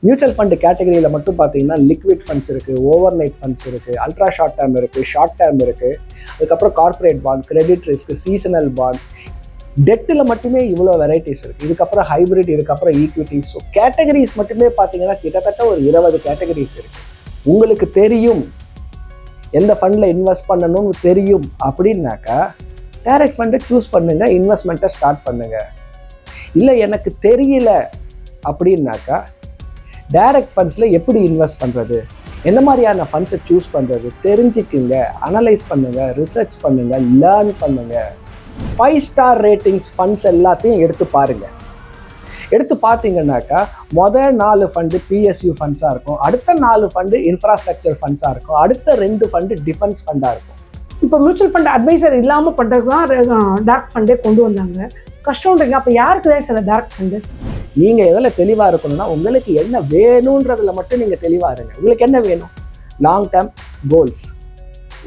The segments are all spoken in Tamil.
மியூச்சுவல் ஃபண்ட் கேட்டகரியில் மட்டும் பார்த்தீங்கன்னா லிக்விட் ஃபண்ட்ஸ் இருக்குது, ஓவர் நைட் ஃபண்ட்ஸ் இருக்குது, அல்ட்ரா ஷார்ட் டேர்ம் இருக்குது, ஷார்ட் டேர்ம் இருக்குது, அதுக்கப்புறம் corporate bond, credit risk, seasonal bond, டெட்டில் மட்டுமே இவ்வளோ வெரைட்டிஸ் இருக்குது. இதுக்கப்புறம் ஹைப்ரிட், இதுக்கப்புறம் ஈக்விட்டிஸ். ஸோ கேட்டகரிஸ் மட்டுமே பார்த்தீங்கன்னா கிட்டத்தட்ட ஒரு 20 கேட்டகரிஸ் இருக்குது. உங்களுக்கு தெரியும் எந்த ஃபண்டில் இன்வெஸ்ட் பண்ணணும்னு தெரியும் அப்படின்னாக்கா டைரக்ட் ஃபண்டை சூஸ் பண்ணுங்கள், இன்வெஸ்ட்மெண்ட்டை ஸ்டார்ட் பண்ணுங்கள். இல்லை எனக்கு தெரியல அப்படின்னாக்கா டைரக்ட் ஃபண்ட்ஸில் எப்படி இன்வெஸ்ட் பண்ணுறது, எந்த மாதிரியான ஃபண்ட்ஸை சூஸ் பண்ணுறது தெரிஞ்சுக்குங்க, அனலைஸ் பண்ணுங்கள், ரிசர்ச் பண்ணுங்கள், லேர்ன் பண்ணுங்கள். 5 ஸ்டார் ரேட்டிங்ஸ் ஃபண்ட்ஸ் எல்லாத்தையும் எடுத்து பாருங்கள். எடுத்து பார்த்தீங்கன்னாக்கா மொதல் 4 ஃபண்டு பிஎஸ்யூ ஃபண்ட்ஸாக இருக்கும், அடுத்த 4 ஃபண்டு இன்ஃப்ராஸ்ட்ரக்சர் ஃபண்ட்ஸாக இருக்கும், அடுத்த 2 ஃபண்டு டிஃபென்ஸ் ஃபண்டாக இருக்கும். இப்போ மியூச்சுவல் ஃபண்ட் அட்வைசர் இல்லாமல் பண்ணுறது தான் டைரக்ட் ஃபண்டே கொண்டு வந்தாங்க. கஷ்டம்ன்றீங்க. அப்போ யாருக்கு தான் சார் டைரக்ட் ஃபண்டு? நீங்கள் எதில் தெளிவாக இருக்கணும்னா உங்களுக்கு என்ன வேணுன்றதில் மட்டும் நீங்கள் தெளிவாக இருங்க. உங்களுக்கு என்ன வேணும்? லாங் டேர்ம் கோல்ஸ்,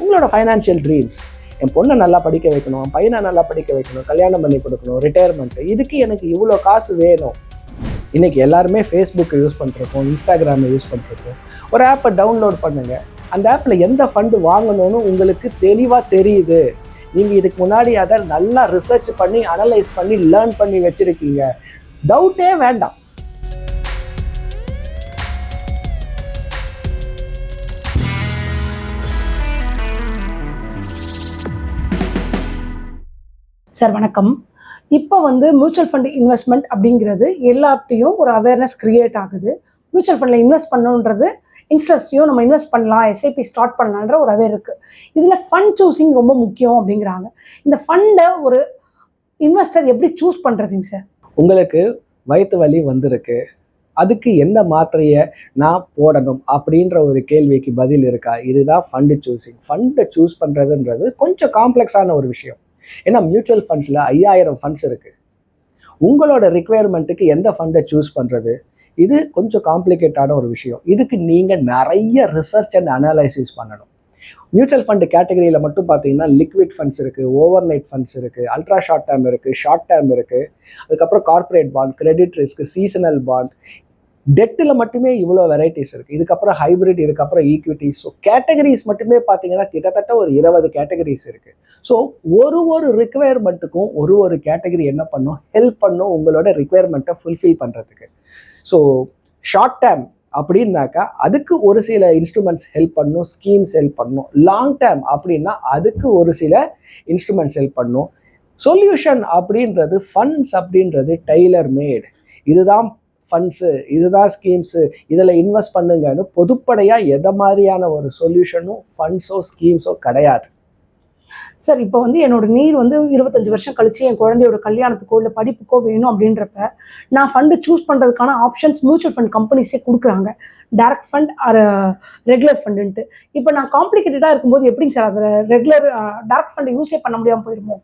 உங்களோட ஃபைனான்ஷியல் ட்ரீம்ஸ். என் பொண்ணை நல்லா படிக்க வைக்கணும், என் பையனை நல்லா படிக்க வைக்கணும், கல்யாணம் பண்ணி கொடுக்கணும், ரிட்டையர்மெண்ட்டு, இதுக்கு எனக்கு இவ்வளோ காசு வேணும். இன்றைக்கி எல்லாருமே ஃபேஸ்புக்கை யூஸ் பண்ணிருக்கோம், இன்ஸ்டாகிராமை யூஸ் பண்ணிருக்கோம். ஒரு ஆப்பை டவுன்லோட் பண்ணுங்கள். அந்த ஆப்பில் எந்த ஃபண்டு வாங்கணும்னு உங்களுக்கு தெளிவாக தெரியுது. நீங்கள் இதுக்கு முன்னாடி அதை நல்லா ரிசர்ச் பண்ணி அனலைஸ் பண்ணி லேர்ன் பண்ணி வச்சுருக்கீங்க. டவுட்டே வேண்டாம். சார் வணக்கம். இப்போ மியூச்சுவல் ஃபண்ட் இன்வெஸ்ட்மெண்ட் அப்படிங்கிறது எல்லாத்தையும் ஒரு அவேர்னஸ் கிரியேட் ஆகுது. மியூச்சுவல் ஃபண்டில் இன்வெஸ்ட் பண்ணணுன்றது இன்ட்ரெஸ்ட்டையும் நம்ம இன்வெஸ்ட் பண்ணலாம், எஸ்ஐபி ஸ்டார்ட் பண்ணலான்ற ஒரு அவேர் இருக்குது. இதில் ஃபண்ட் சூஸிங் ரொம்ப முக்கியம் அப்படிங்கிறாங்க. இந்த ஃபண்டை ஒரு இன்வெஸ்டர் எப்படி சூஸ் பண்ணுறதுங்க சார்? உங்களுக்கு வயிற்று வலி வந்திருக்கு, அதுக்கு எந்த மாத்திரையை நான் போடணும் அப்படின்ற ஒரு கேள்விக்கு பதில் இருக்கா? இதுதான் ஃபண்டு சூஸிங். ஃபண்டை சூஸ் பண்ணுறதுன்றது கொஞ்சம் காம்ப்ளெக்ஸான ஒரு விஷயம். ஏன்னா மியூச்சுவல் ஃபண்ட்ஸில் 5000 ஃபண்ட்ஸ் இருக்குது. உங்களோட ரிக்குவயர்மெண்ட்டுக்கு எந்த ஃபண்டை சூஸ் பண்ணுறது, இது கொஞ்சம் காம்ப்ளிகேட்டான ஒரு விஷயம். இதுக்கு நீங்கள் நிறைய ரிசர்ச் அண்ட் அனாலிசிஸ் பண்ணணும். மியூச்சுவல் ஃபண்ட் கேட்டகரியில் மட்டும் பார்த்தீங்கன்னா லிக்விட் ஃபண்ட்ஸ் இருக்குது, ஓவர் நைட் ஃபண்ட்ஸ் இருக்குது, அல்ட்ரா ஷார்ட் டேர்ம் இருக்குது, ஷார்ட் டேர்ம் இருக்குது, அதுக்கப்புறம் corporate bond, credit risk, seasonal bond, டெட்டில் மட்டுமே இவ்வளோ வெரைட்டிஸ் இருக்குது. இதுக்கப்புறம் ஹைப்ரிட், இதுக்கப்புறம் ஈக்விட்டிஸ். ஸோ கேட்டகரிஸ் மட்டுமே பார்த்தீங்கன்னா கிட்டத்தட்ட ஒரு 20 கேட்டகரிஸ் இருக்குது. ஸோ ஒரு ரிக்குவயர்மெண்ட்டுக்கும் ஒரு கேட்டகரி என்ன பண்ணும், ஹெல்ப் பண்ணும் உங்களோட ரிக்குவயர்மெண்ட்டை ஃபுல்ஃபில் பண்ணுறதுக்கு. ஸோ ஷார்ட் டேர்ம் அப்படின்னாக்கா அதுக்கு ஒரு சில இன்ஸ்ட்ருமெண்ட்ஸ் ஹெல்ப் பண்ணும், ஸ்கீம்ஸ் ஹெல்ப் பண்ணும். லாங் டேர்ம் அப்படின்னா அதுக்கு ஒரு சில இன்ஸ்ட்ருமெண்ட்ஸ் ஹெல்ப் பண்ணும். சொல்யூஷன் அப்படின்றது, ஃபண்ட்ஸ் அப்படின்றது டெய்லர் மேட். இதுதான் ஃபண்ட்ஸு, இதுதான் ஸ்கீம்ஸு, இதில் இன்வெஸ்ட் பண்ணுங்கன்னு பொதுப்படையாக எதை மாதிரியான ஒரு சொல்யூஷனும் ஃபண்ட்ஸோ ஸ்கீம்ஸோ கிடையாது. சார் இப்போ என்னோட நீர் 25 வருஷம் கழிச்சு என் குழந்தையோட கல்யாணத்துக்கோ இல்லை படிப்புக்கோ வேணும் அப்படின்றப்ப நான் ஃபண்டு சூஸ் பண்ணுறதுக்கான ஆப்ஷன்ஸ் மியூச்சுவல் ஃபண்ட் கம்பெனிஸே கொடுக்குறாங்க. டைரக்ட் ஃபண்ட் ஆர் ரெகுலர் ஃபண்டுன்ட்டு. இப்போ நான் காம்ப்ளிகேட்டடாக இருக்கும்போது எப்படிங்க சார் அதில் ரெகுலர் டைரக்ட் ஃபண்டை யூஸே பண்ண முடியாமல் போயிருமோ?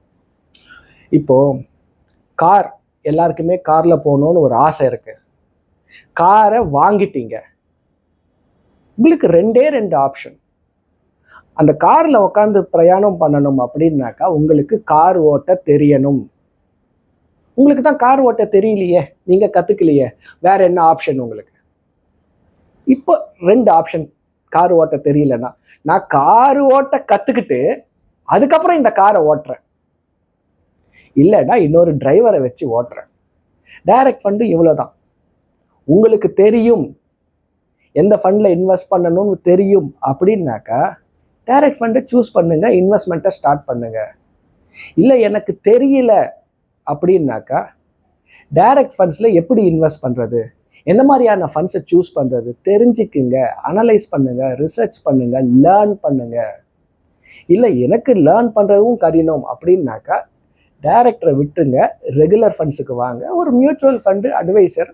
இப்போது கார், எல்லாருக்குமே காரில் போகணுன்னு ஒரு ஆசை இருக்குது. காரை வாங்கிட்டீங்க, உங்களுக்கு 2 ஆப்ஷன். அந்த காரில் உட்காந்து பிரயாணம் பண்ணணும் அப்படின்னாக்கா உங்களுக்கு கார் ஓட்ட தெரியணும். உங்களுக்கு தான் கார் ஓட்ட தெரியலையே, நீங்கள் கற்றுக்கலையே, வேற என்ன ஆப்ஷன் உங்களுக்கு? இப்போ 2 ஆப்ஷன். கார் ஓட்ட தெரியலன்னா நான் கார் ஓட்ட கற்றுக்கிட்டு அதுக்கப்புறம் இந்த காரை ஓட்டுறேன், இல்லைன்னா இன்னொரு டிரைவரை வச்சு ஓட்டுறேன். டைரக்ட் ஃபண்டு இவ்வளோதான். உங்களுக்கு தெரியும் எந்த ஃபண்டில் இன்வெஸ்ட் பண்ணணும்னு தெரியும் அப்படின்னாக்கா டைரக்ட் ஃபண்டை சூஸ் பண்ணுங்கள், இன்வெஸ்ட்மெண்ட்டை ஸ்டார்ட் பண்ணுங்கள். இல்லை எனக்கு தெரியல அப்படின்னாக்கா டைரக்ட் ஃபண்ட்ஸில் எப்படி இன்வெஸ்ட் பண்ணுறது, எந்த மாதிரியான ஃபண்ட்ஸை சூஸ் பண்ணுறது தெரிஞ்சுக்குங்க, அனலைஸ் பண்ணுங்கள், ரிசர்ச் பண்ணுங்கள், லேர்ன் பண்ணுங்கள். இல்லை எனக்கு லேர்ன் பண்ணுறதும் கடினம் அப்படின்னாக்கா டைரக்டரை விட்டுருங்க, ரெகுலர் ஃபண்ட்ஸுக்கு வாங்க. ஒரு மியூச்சுவல் ஃபண்டு அட்வைசர்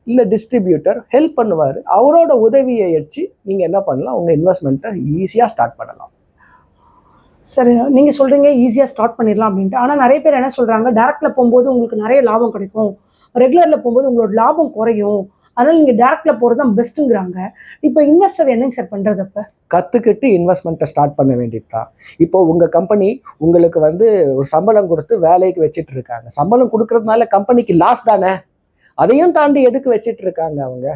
இல்லை டிஸ்ட்ரிபியூட்டர் ஹெல்ப் பண்ணுவார். அவரோட உதவியை வச்சு நீங்கள் என்ன பண்ணலாம், உங்கள் இன்வெஸ்ட்மெண்ட்டை ஈஸியாக ஸ்டார்ட் பண்ணலாம். சரி, நீங்கள் சொல்கிறீங்க ஈஸியாக ஸ்டார்ட் பண்ணிடலாம் அப்படின்ட்டு. ஆனால் நிறைய பேர் என்ன சொல்கிறாங்க, டேரக்டில் போகும்போது உங்களுக்கு நிறைய லாபம் கிடைக்கும், ரெகுலரில் போகும்போது உங்களோட லாபம் குறையும், அதனால் நீங்கள் டேரக்டில் போகிறது தான் பெஸ்ட்டுங்கிறாங்க. இப்போ இன்வெஸ்டர் என்னங்க சார் பண்ணுறது? அப்போ கற்றுக்கிட்டு இன்வெஸ்ட்மெண்ட்டை ஸ்டார்ட் பண்ண வேண்டியது தான். இப்போது உங்கள் கம்பெனி உங்களுக்கு ஒரு சம்பளம் கொடுத்து வேலைக்கு வச்சுட்டு இருக்காங்க. சம்பளம் கொடுக்கறதுனால கம்பெனிக்கு லாஸ் தானே, அதையும் தாண்டி எதுக்கு வச்சுட்டு இருக்காங்க அவங்க?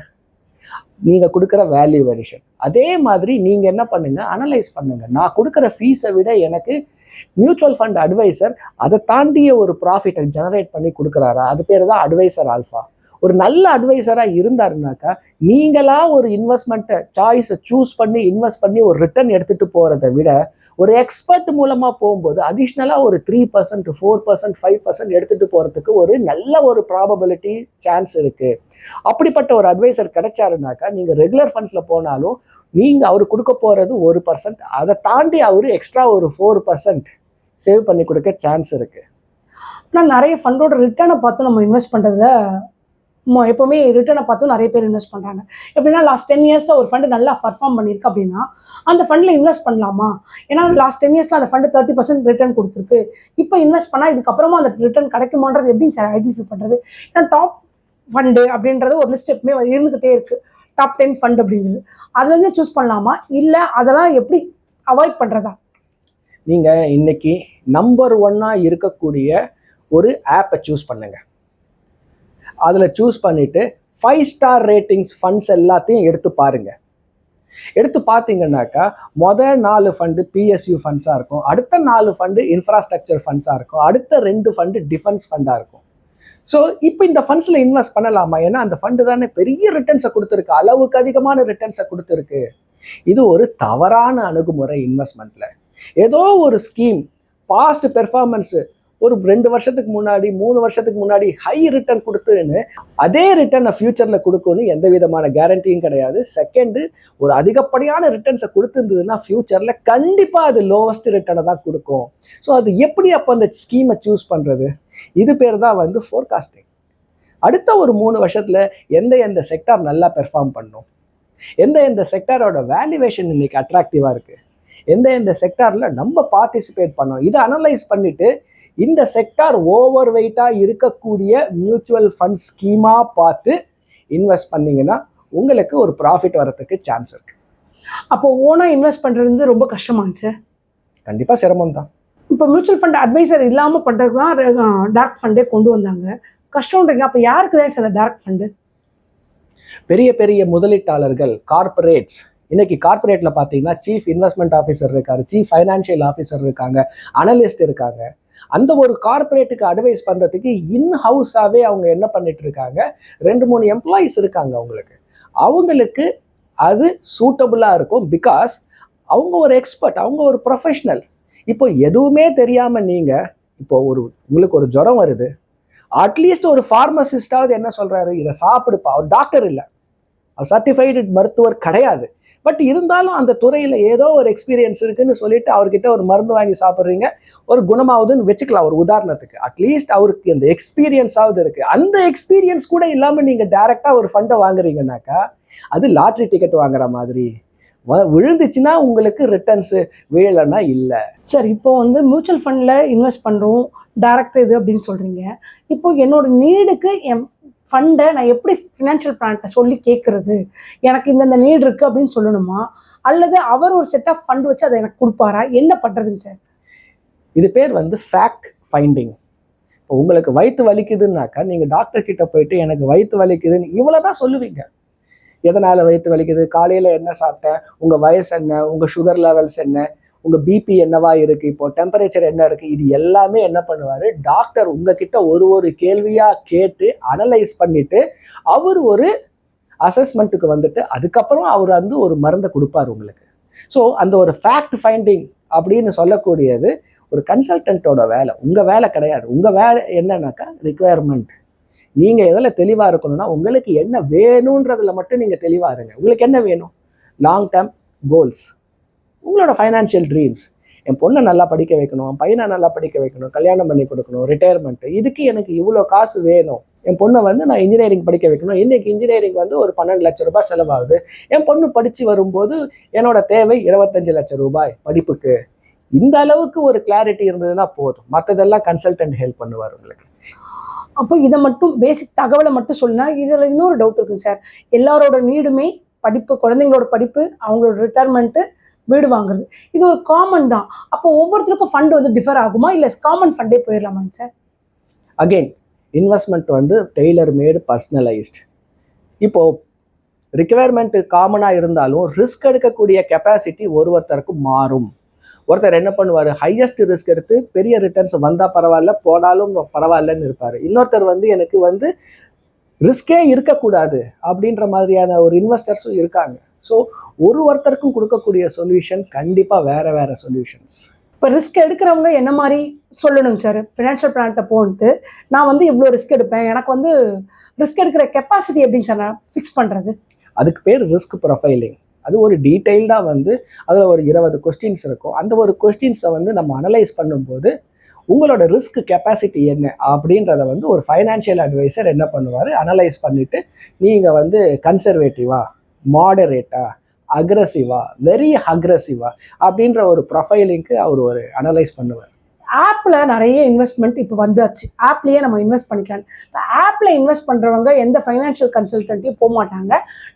நீங்கள் கொடுக்குற வேல்யூ அடிஷன். அதே மாதிரி நீங்கள் என்ன பண்ணுங்க, அனலைஸ் பண்ணுங்க. நான் கொடுக்குற ஃபீஸை விட எனக்கு மியூச்சுவல் ஃபண்ட் அட்வைசர் அதை தாண்டிய ஒரு ப்ராஃபிட்டை ஜெனரேட் பண்ணி கொடுக்குறாரா, அது பேர் தான் அட்வைசர் ஆல்ஃபா. ஒரு நல்ல அட்வைசராக இருந்தாருனாக்கா நீங்களா ஒரு இன்வெஸ்ட்மெண்ட்டை சாய்ஸை சூஸ் பண்ணி இன்வெஸ்ட் பண்ணி ஒரு ரிட்டர்ன் எடுத்துகிட்டு போகிறத விட ஒரு எக்ஸ்பர்ட் மூலமாக போகும்போது அடிஷ்னலாக ஒரு 3%, 4%, 5% எடுத்துகிட்டு போகிறதுக்கு ஒரு நல்ல ஒரு ப்ராபபிலிட்டி சான்ஸ் இருக்குது. அப்படிப்பட்ட ஒரு அட்வைசர் கிடைச்சாருனாக்கா நீங்கள் ரெகுலர் ஃபண்ட்ஸில் போனாலும் நீங்கள் அவர் கொடுக்க போகிறது 1%, அதை தாண்டி அவர் எக்ஸ்ட்ரா ஒரு 4% சேவ் பண்ணி கொடுக்க சான்ஸ் இருக்குது. ஆனால் நிறைய ஃபண்டோட ரிட்டர்னை பார்த்து நம்ம இன்வெஸ்ட் பண்ணுறதுல எப்போவுமே ரிட்டர்னை பார்த்தும் நிறைய பேர் இன்வெஸ்ட் பண்ணுறாங்க. எப்படின்னா லாஸ்ட் 10 இயர்ஸில் ஒரு ஃபண்டு நல்லா பர்ஃபார்ம் பண்ணியிருக்கு அப்படின்னா அந்த ஃபண்டில் இன்வெஸ்ட் பண்ணலாமா, ஏன்னா லாஸ்ட் 10 இயர்ஸில் அந்த ஃபண்டு 30% ரிட்டர்ன் கொடுத்துருக்கு, இப்போ இன்வெஸ்ட் பண்ணால் இதுக்கப்புறமா அந்த ரிட்டர்ன் கிடைக்குமான்றது எப்படி சார் ஐடென்டிஃபை பண்ணுறது? ஏன்னா டாப் ஃபண்டு அப்படின்றது ஒரு லிஸ்ட் எப்பவுமே இருந்துக்கிட்டே இருக்குது, டாப் 10 ஃபண்ட் அப்படிங்கிறது. அதுலேருந்து சூஸ் பண்ணலாமா, இல்லை அதெல்லாம் எப்படி அவாய்ட் பண்ணுறதா? நீங்கள் இன்னைக்கு நம்பர் 1 இருக்கக்கூடிய ஒரு ஆப்பை சூஸ் பண்ணுங்க. அதில் சூஸ் பண்ணிவிட்டு 5 ஸ்டார் ரேட்டிங்ஸ் ஃபண்ட்ஸ் எல்லாத்தையும் எடுத்து பாருங்க. எடுத்து பார்த்தீங்கன்னாக்கா மொதல் 4 ஃபண்டு பிஎஸ்யூ ஃபண்ட்ஸாக இருக்கும், அடுத்த 4 ஃபண்டு இன்ஃப்ராஸ்ட்ரக்சர் ஃபண்ட்ஸாக இருக்கும், அடுத்த 2 ஃபண்டு டிஃபென்ஸ் ஃபண்டாக இருக்கும். ஸோ இப்போ இந்த ஃபண்ட்ஸில் இன்வெஸ்ட் பண்ணலாமா? ஏன்னா அந்த ஃபண்டு தானே பெரிய ரிட்டர்ன்ஸை கொடுத்துருக்கு, அளவுக்கு அதிகமான ரிட்டர்ன்ஸை கொடுத்துருக்கு. இது ஒரு தவறான அணுகுமுறை இன்வெஸ்ட்மெண்ட்டில். ஏதோ ஒரு ஸ்கீம் பாஸ்ட் பெர்ஃபார்மன்ஸு ஒரு 2 வருஷத்துக்கு முன்னாடி 3 வருஷத்துக்கு முன்னாடி ஹை ரிட்டர்ன் கொடுத்துன்னு அதே ரிட்டர்னை ஃபியூச்சரில் கொடுக்கணும் எந்த விதமான கேரண்டியும் கிடையாது. செகண்டு, ஒரு அதிகப்படியான ரிட்டர்ன்ஸை கொடுத்துருந்ததுன்னா ஃபியூச்சரில் கண்டிப்பாக அது லோவஸ்ட் ரிட்டர்னை தான் கொடுக்கும். ஸோ அது எப்படி அப்போ அந்த ஸ்கீமை சூஸ் பண்ணுறது? இது பேர் தான் ஃபோர்காஸ்டிங். அடுத்த ஒரு 3 வருஷத்தில் எந்த செக்டார் நல்லா பெர்ஃபார்ம் பண்ணும், எந்த செக்டாரோட வேல்யூவேஷன் இன்னைக்கு அட்ராக்டிவாக இருக்குது, எந்த செக்டாரில் நம்ம பார்ட்டிசிபேட் பண்ணோம், இதை அனலைஸ் பண்ணிவிட்டு இந்த செக்டார் ஓவர் வெயிட்டாக இருக்கக்கூடிய மியூச்சுவல் ஃபண்ட் ஸ்கீமாக பார்த்து இன்வெஸ்ட் பண்ணிங்கன்னா உங்களுக்கு ஒரு ப்ராஃபிட் வரத்துக்கு சான்ஸ் இருக்குது. அப்போ ஓனாக இன்வெஸ்ட் பண்ணுறது ரொம்ப கஷ்டமாச்சு? கண்டிப்பாக சிரமம் தான். இப்போ மியூச்சுவல் ஃபண்ட் அட்வைசர் இல்லாமல் பண்ணுறது தான் டைரக்ட் ஃபண்டே கொண்டு வந்தாங்க. கஷ்டம்ன்றீங்க, அப்போ யாருக்கு தான் சார் டைரக்ட் ஃபண்டு? பெரிய பெரிய முதலீட்டாளர்கள், கார்பரேட்ஸ். இன்னைக்கு கார்பரேட்டில் பார்த்தீங்கன்னா சீஃப் இன்வெஸ்ட்மெண்ட் ஆஃபீஸர் இருக்காரு, சீஃப் ஃபைனான்ஷியல் ஆஃபீஸர் இருக்காங்க, அனலிஸ்ட் இருக்காங்க. அந்த ஒரு கார்பரேட்டுக்கு அட்வைஸ் பண்ணுறதுக்கு இன்ஹவுஸாகவே அவங்க என்ன பண்ணிட்டு இருக்காங்க, 2-3 எம்ப்ளாயீஸ் இருக்காங்க அவங்களுக்கு அது சூட்டபுளாக இருக்கும். பிகாஸ் அவங்க ஒரு எக்ஸ்பர்ட், அவங்க ஒரு ப்ரொஃபஷ்னல். இப்போ எதுவுமே தெரியாமல் நீங்கள் இப்போ உங்களுக்கு ஒரு ஜுரம் வருது, அட்லீஸ்ட் ஒரு ஃபார்மசிஸ்டாவது என்ன சொல்கிறாரு, இதை சாப்பிடுப்பா. அவர் டாக்டர் இல்லை, அவர் சர்டிஃபைடு மருத்துவர் கிடையாது. பட் இருந்தாலும் அந்த துறையில் ஏதோ ஒரு எக்ஸ்பீரியன்ஸ் இருக்குன்னு சொல்லிட்டு அவர்கிட்ட ஒரு மருந்து வாங்கி சாப்பிட்றீங்க, ஒரு குணமாகுதுன்னு வச்சுக்கலாம் ஒரு உதாரணத்துக்கு. அட்லீஸ்ட் அவருக்கு அந்த எக்ஸ்பீரியன்ஸாவது இருக்குது. அந்த எக்ஸ்பீரியன்ஸ் கூட இல்லாமல் நீங்கள் டைரெக்டாக ஒரு ஃபண்டை வாங்குறீங்கன்னாக்கா அது லாட்ரி டிக்கெட் வாங்குற மாதிரி. விழுந்துச்சுன்னா உங்களுக்கு ரிட்டர்ன்ஸு, விழலைன்னா இல்லை. சார் இப்போ மியூச்சுவல் ஃபண்டில் இன்வெஸ்ட் பண்ணுறோம், டைரக்ட் இது அப்படின்னு சொல்கிறீங்க. இப்போ என்னோட நீடுக்கு என் ஃபண்டை நான் எப்படி ஃபினான்ஷியல் பிளான்ட்ட சொல்லி கேட்குறது? எனக்கு இந்த நீடு இருக்குது அப்படின்னு சொல்லணுமா, அல்லது அவர் ஒரு செட் ஆஃப் ஃபண்ட் வச்சு அதை எனக்கு கொடுப்பாரா, என்ன பண்ணுறதுங்க சார்? இது பேர் ஃபேக்ட் ஃபைண்டிங். இப்போ உங்களுக்கு வயிற்று வலிக்குதுன்னாக்கா நீங்கள் டாக்டர் கிட்ட போயிட்டு எனக்கு வயிற்று வலிக்குதுன்னு இவ்வளோ தான் சொல்லுவீங்க. எதனால் வயிற்று வலிக்குது, காலையில் என்ன சாப்பிட்டேன், உங்கள் வயசு என்ன, உங்கள் சுகர் லெவல்ஸ் என்ன, உங்கள் பிபி என்னவா இருக்குது, இப்போ டெம்பரேச்சர் என்ன இருக்குது, இது எல்லாமே என்ன பண்ணுவார் டாக்டர் உங்ககிட்ட ஒரு கேள்வியாக கேட்டு அனலைஸ் பண்ணிவிட்டு அவர் ஒரு அசஸ்மெண்ட்டுக்கு வந்துட்டு அதுக்கப்புறம் அவர் ஒரு மருந்தை கொடுப்பார் உங்களுக்கு. ஸோ அந்த ஒரு ஃபேக்ட் ஃபைண்டிங் அப்படின்னு சொல்லக்கூடியது ஒரு கன்சல்டன்ட்டோட வேலை, உங்கள் வேலை கிடையாது. உங்கள் வேலை என்னன்னாக்கா ரிக்குவயர்மெண்ட். நீங்கள் எதில் தெளிவாக இருக்கணும்னா உங்களுக்கு என்ன வேணுன்றதுல மட்டும் நீங்கள் தெளிவாக இருங்க. உங்களுக்கு என்ன வேணும்? லாங் டேர்ம் கோல்ஸ், உங்களோட ஃபைனான்ஷியல் ட்ரீம்ஸ். என் பொண்ணை நல்லா படிக்க வைக்கணும், என் பையனை நல்லா படிக்க வைக்கணும், கல்யாணம் பண்ணி கொடுக்கணும், ரிட்டையர்மெண்ட்டு, இதுக்கு எனக்கு இவ்வளோ காசு வேணும். என் பொண்ணை நான் இன்ஜினியரிங் படிக்க வைக்கணும், இன்றைக்கி இன்ஜினியரிங் ஒரு 12 லட்ச ரூபாய் செலவாகுது. என் பொண்ணு படித்து வரும்போது என்னோட தேவை 25 லட்சம் ரூபாய் படிப்புக்கு. இந்த அளவுக்கு ஒரு கிளாரிட்டி இருந்ததுன்னா போதும், மற்றதெல்லாம் கன்சல்டன்ட் ஹெல்ப் பண்ணுவார் உங்களுக்கு. அப்போ இதை மட்டும் பேசிக் தகவலை மட்டும் சொன்னா, இதில் இன்னொரு டவுட் இருக்குங்க சார். எல்லாரோட நீடுமே படிப்பு, குழந்தைங்களோட படிப்பு, அவங்களோட ரிட்டையர்மெண்ட்டு, வீடு வாங்குறது, இது ஒரு காமன் தான். அப்போ ஒவ்வொருத்தருக்கும் ஃபண்ட் டிஃபர் ஆகுமா, இல்லை காமன் ஃபண்டே போயிடலாமாங்க sir? Again investment tailor made, personalised. இப்போது ரிக்குவயர்மெண்ட் காமனாக இருந்தாலும் ரிஸ்க் எடுக்கக்கூடிய கெப்பாசிட்டி ஒருத்தருக்கு மாறும். ஒருத்தர் என்ன பண்ணுவார், ஹையஸ்ட் ரிஸ்க் எடுத்து பெரிய ரிட்டர்ன்ஸ் வந்தால் பரவாயில்ல, போனாலும் பரவாயில்லன்னு இருப்பார். இன்னொருத்தர் எனக்கு ரிஸ்கே இருக்கக்கூடாது அப்படின்ற மாதிரியான ஒரு இன்வெஸ்டர்ஸும் இருக்காங்க. ஸோ ஒருத்தருக்கும் கொடுக்கக்கூடிய சொல்யூஷன் கண்டிப்பாக வேற சொல்யூஷன்ஸ். இப்போ ரிஸ்க் எடுக்கிறவங்க என்ன மாதிரி சொல்லணுங்க சார்? ஃபினான்ஷியல் பிளான்ட்ட போன்ட்டு நான் இவ்வளோ ரிஸ்க் எடுப்பேன், எனக்கு ரிஸ்க் எடுக்கிற கெப்பாசிட்டி எப்படிங்க சார் நான் ஃபிக்ஸ் பண்ணுறது? அதுக்கு பேர் ரிஸ்க் ப்ரொஃபைலிங். அது ஒரு டீட்டெயில்டாக அதில் ஒரு 20 கொஸ்டின்ஸ் இருக்கும். அந்த ஒரு கொஸ்டின்ஸை நம்ம அனலைஸ் பண்ணும்போது உங்களோட ரிஸ்க் கெப்பாசிட்டி என்ன அப்படின்றத ஒரு ஃபைனான்ஷியல் அட்வைசர் என்ன பண்ணுவார், அனலைஸ் பண்ணிவிட்டு நீங்கள் கன்சர்வேட்டிவா, மாடரேட்டா, அக்ரெசிவா, வெரி அக்ரெசிவா அப்படின்ற ஒரு ப்ரொஃபைலிங்க்கு அவர் ஒரு அனலைஸ் பண்ணுவார். ஆப்பில் நிறைய இன்வெஸ்ட்மெண்ட் இப்போ வந்தாச்சு, ஆப்லேயே நம்ம இன்வெஸ்ட் பண்ணிக்கலாம். இப்போ ஆப்பில் இன்வெஸ்ட் பண்ணுறவங்க எந்த ஃபைனான்ஷியல் கன்சல்டன்ட்டையும் போக மாட்டாங்க,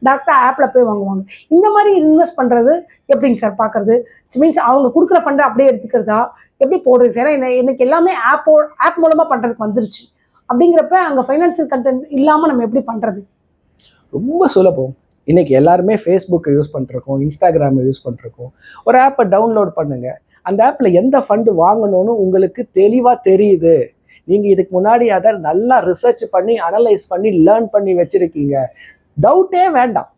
டேரெக்டாக ஆப்பில் போய் வாங்குவாங்க. இந்த மாதிரி இன்வெஸ்ட் பண்ணுறது எப்படிங்க சார் பார்க்குறது? மீன்ஸ் அவங்க கொடுக்குற ஃபண்டை அப்படியே எடுத்துக்கிறதா, எப்படி போடுறது சார்? ஏன்னா எனக்கு எல்லாமே ஆப் மூலமாக பண்ணுறதுக்கு வந்துருச்சு. அப்படிங்கிறப்ப அங்கே ஃபைனான்ஷியல் கண்டென்ட் இல்லாமல் நம்ம எப்படி பண்ணுறது? ரொம்ப சுலபம். இன்றைக்கி எல்லாருமே ஃபேஸ்புக்கை யூஸ் பண்ணிருக்கோம், இன்ஸ்டாகிராமை யூஸ் பண்ணிருக்கோம். ஒரு ஆப்பை டவுன்லோட் பண்ணுங்கள். அந்த ஆப்பில் எந்த ஃபண்டு வாங்கணும்னு உங்களுக்கு தெளிவாக தெரியுது. நீங்கள் இதுக்கு முன்னாடி அதை நல்லா ரிசர்ச் பண்ணி அனலைஸ் பண்ணி லேர்ன் பண்ணி வச்சுருக்கீங்க. டவுட்டே வேண்டாம்,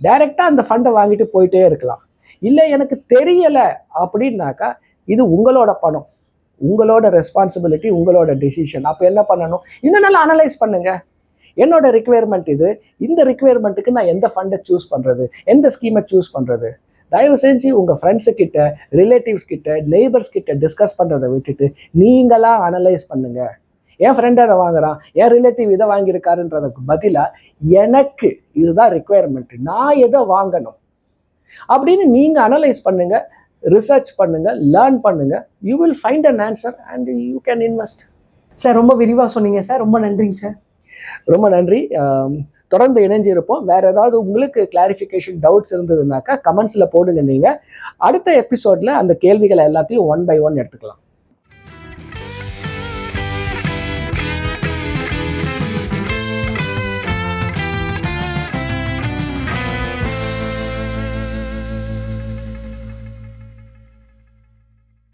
டைரெக்டாக அந்த ஃபண்டை வாங்கிட்டு போயிட்டே இருக்கலாம். இல்லை எனக்கு தெரியலை அப்படின்னாக்கா இது உங்களோட பணம், உங்களோட ரெஸ்பான்சிபிலிட்டி, உங்களோட டிசிஷன். அப்போ என்ன பண்ணணும், இன்னும் நல்லா அனலைஸ் பண்ணுங்கள். என்னோட ரிக்குவயர்மெண்ட் இது, இந்த ரிக்குவயர்மெண்ட்டுக்கு நான் எந்த ஃபண்டை சூஸ் பண்ணுறது, எந்த ஸ்கீமை சூஸ் பண்ணுறது. தயவு செஞ்சு உங்கள் ஃப்ரெண்ட்ஸுக்கிட்ட, ரிலேட்டிவ்ஸ் கிட்ட, நெய்பர்ஸ் கிட்ட டிஸ்கஸ் பண்ணுறதை விட்டுட்டு நீங்களாக அனலைஸ் பண்ணுங்கள். என் ஃப்ரெண்டு அதை வாங்குறான், என் ரிலேட்டிவ் இதை வாங்கியிருக்காருன்றதுக்கு பதிலாக எனக்கு இதுதான் ரிக்குவயர்மெண்ட், நான் எதை வாங்கணும் அப்படின்னு நீங்கள் அனலைஸ் பண்ணுங்கள், ரிசர்ச் பண்ணுங்கள், லேர்ன் பண்ணுங்கள். You will find an answer and you can invest. Sir ரொம்ப விரிவாக சொன்னீங்க சார், ரொம்ப நன்றிங்க சார். ரொம்ப நன்றி. தொடர்ந்து இணைஞ்சிருப்போம். வேறு ஏதாவது உங்களுக்கு கிளாரிஃபிகேஷன் டவுட்ஸ் இருந்ததுனாக்கா கமெண்ட்ஸில் போடுங்க. நீங்கள் அடுத்த எபிசோடில் அந்த கேள்விகளை எல்லாத்தையும் 1 by 1 எடுத்துக்கலாம்.